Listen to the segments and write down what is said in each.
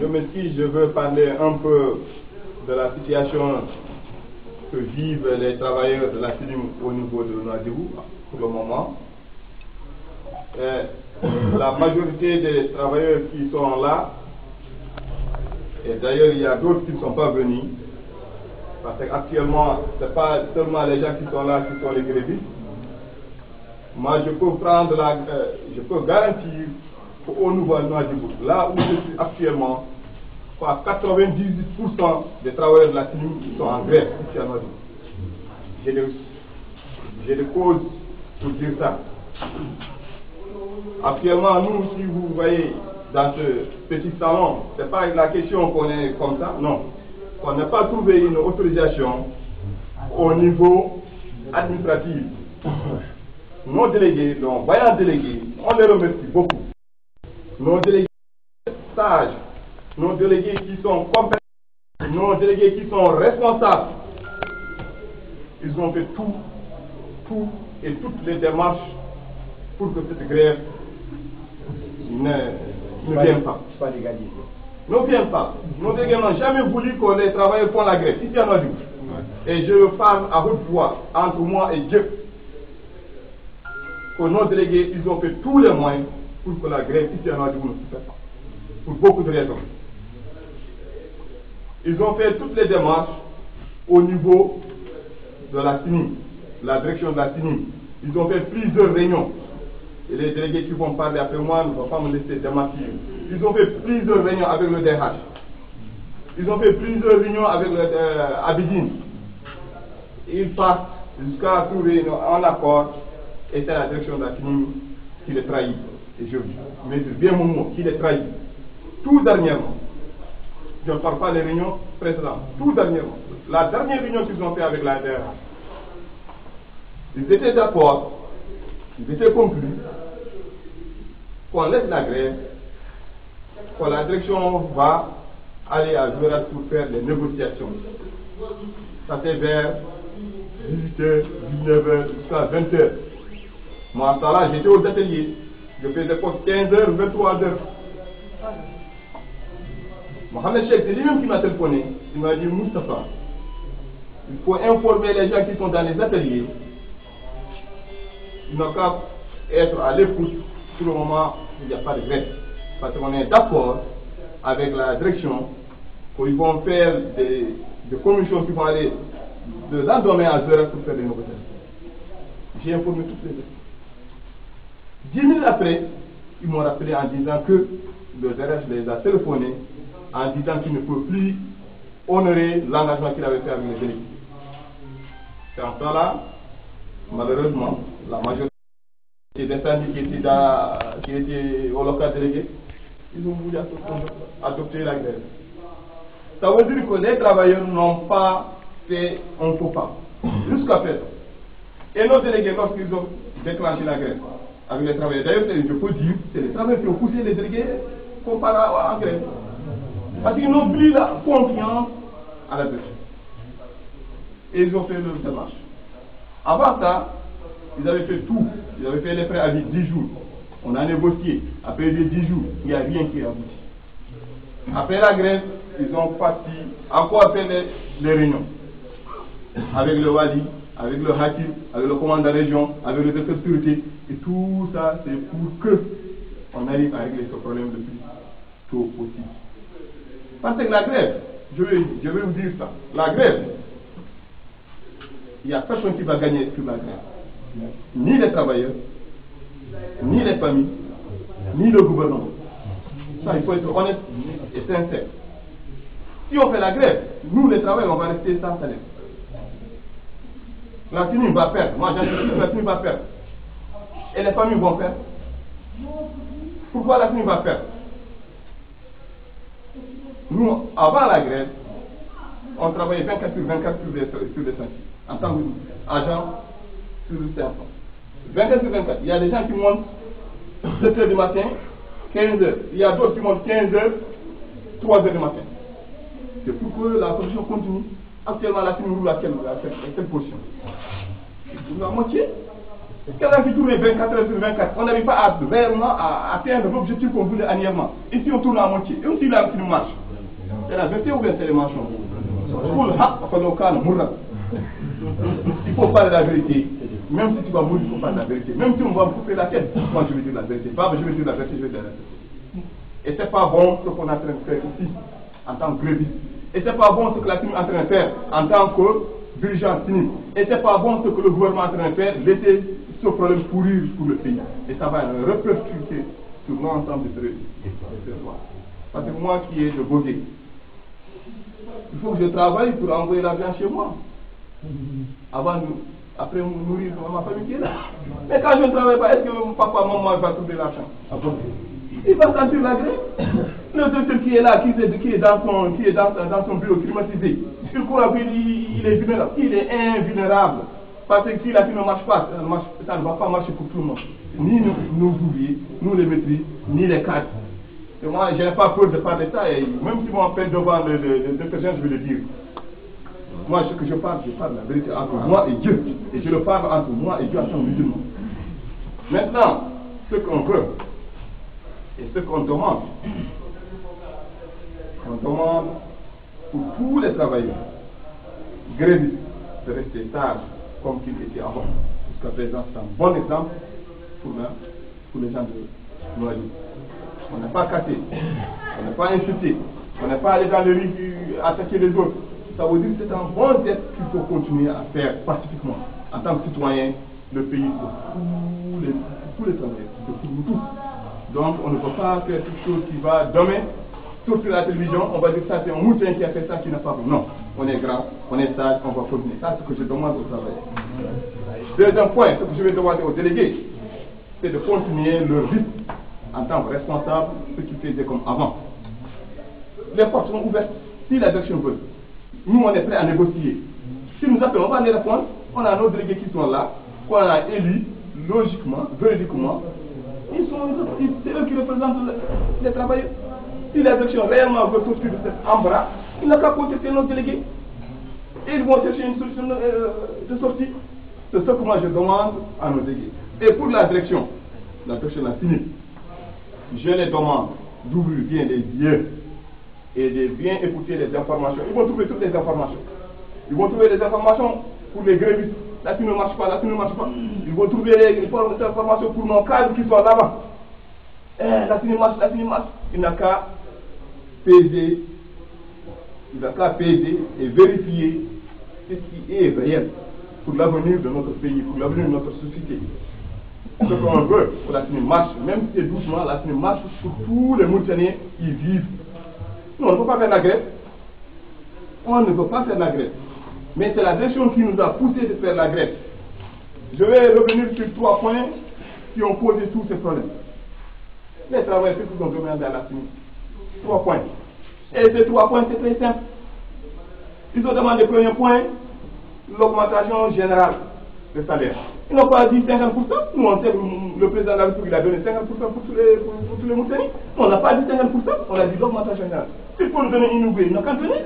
Je m'excuse, je veux parler un peu de la situation que vivent les travailleurs de la CINIM au niveau de Nouadhibou pour le moment. La majorité des travailleurs qui sont là, et d'ailleurs il y a d'autres qui ne sont pas venus, parce qu'actuellement ce n'est pas seulement les gens qui sont là qui sont les grévistes. Moi je peux prendre je peux garantir qu'au niveau de Nouadhibou, là où je suis actuellement, 98% des travailleurs de la CINIM sont en grève ici à Nouadhibou. J'ai des causes pour dire ça. Actuellement, nous, si vous voyez dans ce petit salon, ce n'est pas la question qu'on est comme ça, non. On n'a pas trouvé une autorisation au niveau administratif. Nos délégués, nos voyants délégués, on les remercie beaucoup. Nos délégués sages, nos délégués qui sont compétents, nos délégués qui sont responsables, ils ont fait tout et toutes les démarches pour que cette grève ne vienne pas. Ne vienne pas. Nos délégués n'ont jamais voulu que les travailleurs font la grève. Ici à Nouadhibou. Et je parle à haute voix entre moi et Dieu. Que nos délégués, ils ont fait tous les moyens pour que la grève ici à Nouadhibou ne se fasse pas. Pour beaucoup de raisons. Ils ont fait toutes les démarches au niveau de la CINIM, la direction de la CINIM. Ils ont fait plusieurs réunions. Et les délégués qui vont parler après moi ne vont pas me laisser démentir. Ils ont fait plusieurs réunions avec le DH. Ils ont fait plusieurs réunions avec le Abidine. Ils partent jusqu'à trouver un accord. Et c'est la direction de la CINIM qui les trahit. Et je mesure bien mon mot, qui les trahit. Tout dernièrement. Je ne parle pas des réunions précédentes. Tout dernièrement. La dernière réunion qu'ils ont fait avec la DRH. Ils étaient d'accord, ils étaient conclus qu'on laisse la grève, que la direction va aller à Jouerat pour faire les négociations. Ça fait vers 18h, 19h, jusqu'à 20h. Moi, à ça là, j'étais aux ateliers. Je faisais pour 15h, 23h. Mohamed Cheikh, c'est lui-même qui m'a téléphoné. Il m'a dit, Moustapha, il faut informer les gens qui sont dans les ateliers. Ils n'ont qu'à être à l'écoute. Pour le moment, il n'y a pas de grève. Parce qu'on est d'accord avec la direction qu'ils vont faire des commissions qui vont aller de l'endemain à Zurich pour faire des négociations. J'ai informé toutes les deux. 10 minutes après, ils m'ont rappelé en disant que le DRH les a téléphonés en disant qu'il ne peut plus honorer l'engagement qu'il avait fait avec les délégués. C'est en ce temps-là, malheureusement, la majorité des syndicats qui étaient au local délégué, ils ont voulu adopter la grève. Ça veut dire que les travailleurs n'ont pas fait un faux pas, jusqu'à présent. Et nos délégués, lorsqu'ils ont déclenché la grève avec les travailleurs, d'ailleurs, je peux dire, c'est les travailleurs qui ont poussé les délégués comparé à la grève. Parce qu'ils n'ont plus la confiance à la direction. Et ils ont fait leur démarche. Avant ça, ils avaient fait tout. Ils avaient fait les frais à 10 jours. On a négocié. Après les 10 jours, il n'y a rien qui est abouti. Après la grève, ils ont parti encore faire les réunions. Avec le Wali, avec le Hakim, avec le commandant de la région, avec le directeur de sécurité. Et tout ça, c'est pour que on arrive à régler ce problème le plus tôt possible. Parce que la grève, je vais vous dire ça. La grève, il n'y a personne qui va gagner sur la grève. Ni les travailleurs, ni les familles, ni le gouvernement. Ça, il faut être honnête et sincère. Si on fait la grève, nous les travailleurs, on va rester sans salaire. La CINIM va perdre. Moi, j'anticipe que la CINIM va perdre. Et les familles vont perdre. Pourquoi la CINIM va perdre? Nous, avant la grève, on travaillait 24 sur 24 sur les chantiers, en tant qu'agent sur le 500. 24 sur 24. Il y a des gens qui montent 7 h du matin, 15 h. Il y a d'autres qui montent 15 h, 3 h du matin. C'est pour que la production continue. Actuellement, la CINIM roule à quelle position? Pour la moitié. Quelqu'un qui tourne 24 heures sur 24, on n'arrive pas réellement à atteindre l'objectif qu'on voulait annuellement. Ici, on tourne à moitié. Et aussi, là, une marche. C'est la vérité ou bien c'est les mensonges? Il faut parler de la vérité. Même si tu vas mourir, il faut parler de la vérité. Même si on va me couper la tête, moi je vais dire la vérité. Pas, je vais dire la vérité, je vais dire la vérité. Et c'est pas bon ce qu'on est en train de faire ici, en tant que gréviste. Et c'est pas bon ce que la CNIL est en train de faire en tant que dirigeant CNIL. Et c'est pas bon ce que le gouvernement est en train de faire, laisser ce problème pourrir pour le pays. Et ça va répercuter sur l'ensemble des territoires. Parce que moi qui ai de beauté, il faut que je travaille pour envoyer l'argent chez moi. Après nourrir ma famille qui est là. Mais quand je ne travaille pas, est-ce que mon papa, maman va trouver l'argent? Il va sentir la grève. Le docteur qui est là, qui est dans son bureau climatisé, il court à il est vulnérable. Il est invulnérable. Parce que si la vie ne marche pas, ça ne va pas marcher pour tout le monde. Ni nos ouvriers, nous les maîtrises, ni les cadres. Et moi, je n'ai pas peur de parler de ça. Et même si on m'appelle devant le détergent, je vais le dire. Moi, ce que je parle la vérité entre moi et Dieu. Et je le parle entre moi et Dieu en tant que musulman. Maintenant, ce qu'on veut et ce qu'on demande, on demande pour tous les travailleurs grévistes de rester sages comme qu'ils étaient avant. Jusqu'à présent, c'est un bon exemple pour les gens de Noailles. On n'est pas cassé, on n'est pas insulté, on n'est pas allé dans les rues attaquer les autres. Ça veut dire que c'est un bon geste qu'il faut continuer à faire pacifiquement en tant que citoyen, le pays pour tous les travailleurs, pour nous tous. Donc on ne peut pas faire quelque chose qui va demain, sur la télévision, on va dire que ça c'est un moutin qui a fait ça, qui n'a pas fait. Non, on est grand, on est sage, on va continuer. Ça c'est ce que je demande aux travailleurs. Deuxième point, ce que je vais demander aux délégués, c'est de continuer leur vie en tant que responsable, ce qu'ils faisaient comme avant. Les portes sont ouvertes. Si la direction veut, nous on est prêts à négocier. Si nous appelons, on va les répondre. On a nos délégués qui sont là, qu'on a élus, logiquement, véridiquement. C'est eux qui représentent les travailleurs. Si la direction réellement veut sortir de cet embarras, il n'a qu'à contacter nos délégués. Et ils vont chercher une solution de sortie. C'est ce que moi je demande à nos délégués. Et pour la direction la CNIL, je les demande d'ouvrir bien les yeux et de bien écouter les informations. Ils vont trouver toutes les informations. Ils vont trouver les informations pour les grévistes. Là, qui ne marche pas, là, qui ne marche pas. Ils vont trouver les informations pour nos cadres qui sont là-bas. Là, qui ne marche, là, qui ne marche. Il n'a qu'à peser, et vérifier ce qui est réel pour l'avenir de notre pays, pour l'avenir de notre société. Ce qu'on veut pour la CNIL marche, même si c'est doucement, la CNIL marche pour tous les Mauritaniens qui vivent. Nous, on ne peut pas faire la grève. On ne peut pas faire la grève. Mais c'est la direction qui nous a poussé de faire la grève. Je vais revenir sur 3 points qui ont posé tous ces problèmes. Les travailleurs, c'est ce qu'on demande à la CNIL. 3 points. Et ces 3 points, c'est très simple. Ils ont demandé, premier point, l'augmentation générale des salaires. Ils n'ont pas dit 50%. Nous, on sait que le président de la République a donné 50% pour tous les Mauritaniens. On n'a pas dit 50%, on a dit l'augmentation générale. S'il faut nous donner une nouvelle, il n'a qu'à donner.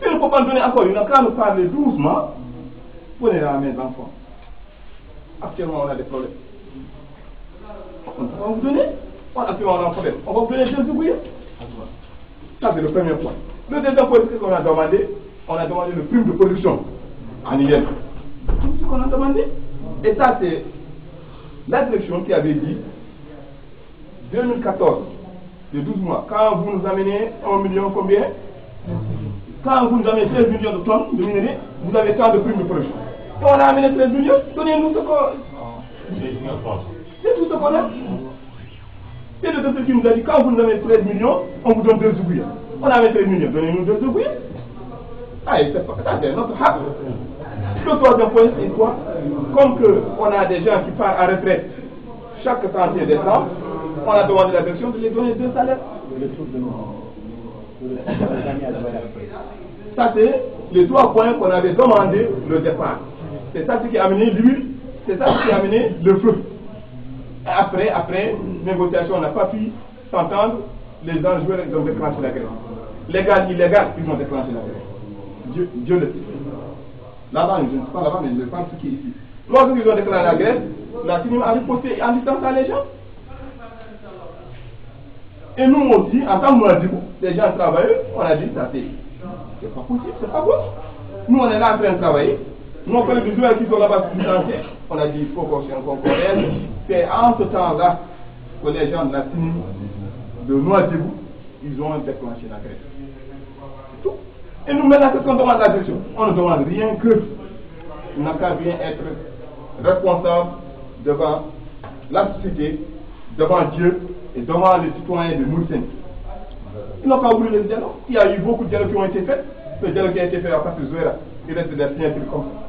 S'il ne faut pas nous donner encore, il n'a qu'à nous parler doucement. Prenez la main, enfants. Actuellement, on a des problèmes. On ne peut pas vous donner. Actuellement, on a un problème. On va vous donner 2 ouvriers. Ça, c'est le premier point. Le deuxième point, c'est qu'on a demandé. On a demandé le prime de production annuel. Tout ce qu'on a demandé. Et ça, c'est la direction qui avait dit 2014, de 12 mois, quand vous nous amenez 1 million combien? Quand vous nous amenez 13 millions de tonnes de minerais, vous avez tant de primes de production. Et on a amené 13 millions, donnez-nous ce qu'on... C'est tout ce qu'on a. C'est le docteur qui nous a dit, quand vous nous amenez 13 millions, on vous donne 2 ouvriers. On a amené 13 millions, donnez-nous 2 ouvriers. Ah, ça c'est notre hack. Le troisième point, c'est quoi? Comme on a des gens qui partent à retraite chaque 31 décembre, on a demandé à la direction de les donner 2 salaires. Ça, c'est les 3 points qu'on avait demandé le départ. C'est ça qui a amené l'huile, c'est ça qui a amené le feu. Après négociation, on n'a pas pu s'entendre, les enjoueurs ils ont déclenché la grève. Légal, illégal, ils ont déclenché la grève. Dieu le sait. Là-bas, je ne sais pas là-bas, mais je pense ce qui est ici. Lorsqu'ils ont déclaré la grève, la CNIL a riposté en distanciant les gens. Et nous aussi, en tant que Mouadibou, les gens travaillent, on a dit ça c'est pas possible, c'est pas bon. Nous on est là en train de travailler. Nos collègues de joueurs qui sont là-bas licenciés, on a dit il faut qu'on s'aide. C'est en ce temps-là que les gens de la CNIL de Mouadibou, ils ont déclenché la grève. C'est tout. Et nous maintenant, qu'est-ce qu'on demande à la direction? On ne demande rien que il n'a qu'à bien être responsable devant la société, devant Dieu et devant les citoyens de Moussène. Ils n'ont pas voulu le dialogue. Il y a eu beaucoup de dialogues qui ont été faits. Le dialogue qui a été fait à partir de Zouera, il reste des signatures comme ça.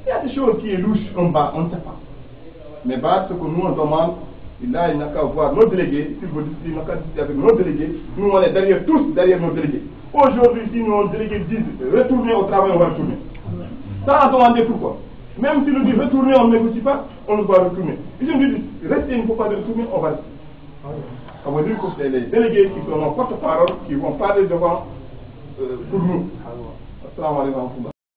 Il y a des choses qui est louches en bas, on ne sait pas. Mais bah, ce que nous on demande, il n'a qu'à voir nos délégués, s'il veut discuter, il n'a qu'à discuter avec nos délégués. Nous on est derrière, tous derrière nos délégués. Aujourd'hui, si nos délégués disent retourner au travail, on va retourner. Sans demander pourquoi. Même si nous disent retourner, on ne négocie pas, on ne doit retourner. Si nous disons rester, il ne faut pas retourner, on va rester. Ça veut dire que c'est les délégués qui sont nos porte-parole qui vont parler devant pour nous. Assalamu alaikum.